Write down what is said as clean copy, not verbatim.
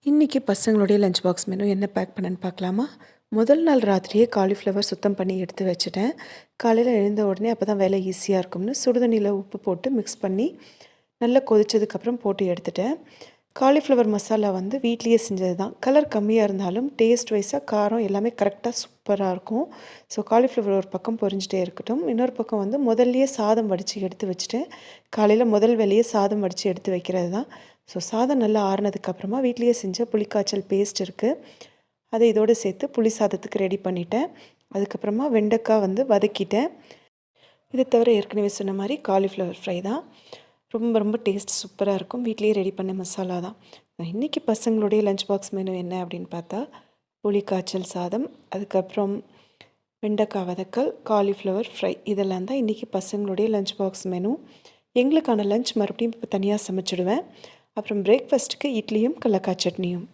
இன்றைக்கி பசங்களுடைய lunch box menu என்ன back பண்ணேன்னு பார்க்கலாமா? முதல் நாள் ராத்திரியே காலிஃப்ளவர் சுத்தம் பண்ணி எடுத்து வச்சுட்டேன். காலையில் எழுந்த உடனே அப்போ தான் வேலை ஈஸியாக இருக்கும்னு சுடுதண்ணியில் உப்பு போட்டு மிக்ஸ் பண்ணி நல்லா கொதிச்சதுக்கப்புறம் போட்டு எடுத்துட்டேன். காலிஃப்ளவர் மசாலா வந்து வீட்லேயே செஞ்சது தான். கலர் கம்மியாக இருந்தாலும் டேஸ்ட் வைஸாக காரம் எல்லாமே கரெக்டாக சூப்பராக இருக்கும். ஸோ காலிஃப்ளவர் ஒரு பக்கம் பொரிஞ்சிட்டே இருக்கட்டும். இன்னொரு பக்கம் வந்து முதல்லையே சாதம் வடித்து எடுத்து வச்சுட்டேன். காலையில் முதல் வேலையே சாதம் வடித்து எடுத்து வைக்கிறது தான். ஸோ சாதம் நல்லா ஆறுனதுக்கப்புறமா வீட்லேயே செஞ்ச புளிக்காய்ச்சல் பேஸ்ட் இருக்குது. அதை இதோடு சேர்த்து புளி சாதத்துக்கு ரெடி பண்ணிட்டேன். அதுக்கப்புறமா வெண்டைக்காய் வந்து வதக்கிட்டேன். இதை தவிர ஏற்கனவே சொன்ன மாதிரி காலிஃப்ளவர் ஃப்ரை தான். ரொம்ப ரொம்ப டேஸ்ட் சூப்பராக இருக்கும். வீட்லேயே ரெடி பண்ண மசாலா தான். இன்றைக்கி பசங்களுடைய லஞ்ச் பாக்ஸ் மெனு என்ன அப்படின்னு பார்த்தா, புளிக்காய்ச்சல் சாதம், அதுக்கப்புறம் வெண்டைக்காய் வதக்கல், காலிஃப்ளவர் ஃப்ரை இதெல்லாம் தான் இன்றைக்கி பசங்களுடைய லஞ்ச் பாக்ஸ் மெனு. எங்களுக்கான லஞ்ச் மறுபடியும் இப்போ தனியாக சமைச்சிடுவேன். அப்புறம் பிரேக்ஃபாஸ்ட்டுக்கு இட்லியும் கடலக்காய் சட்னியும்.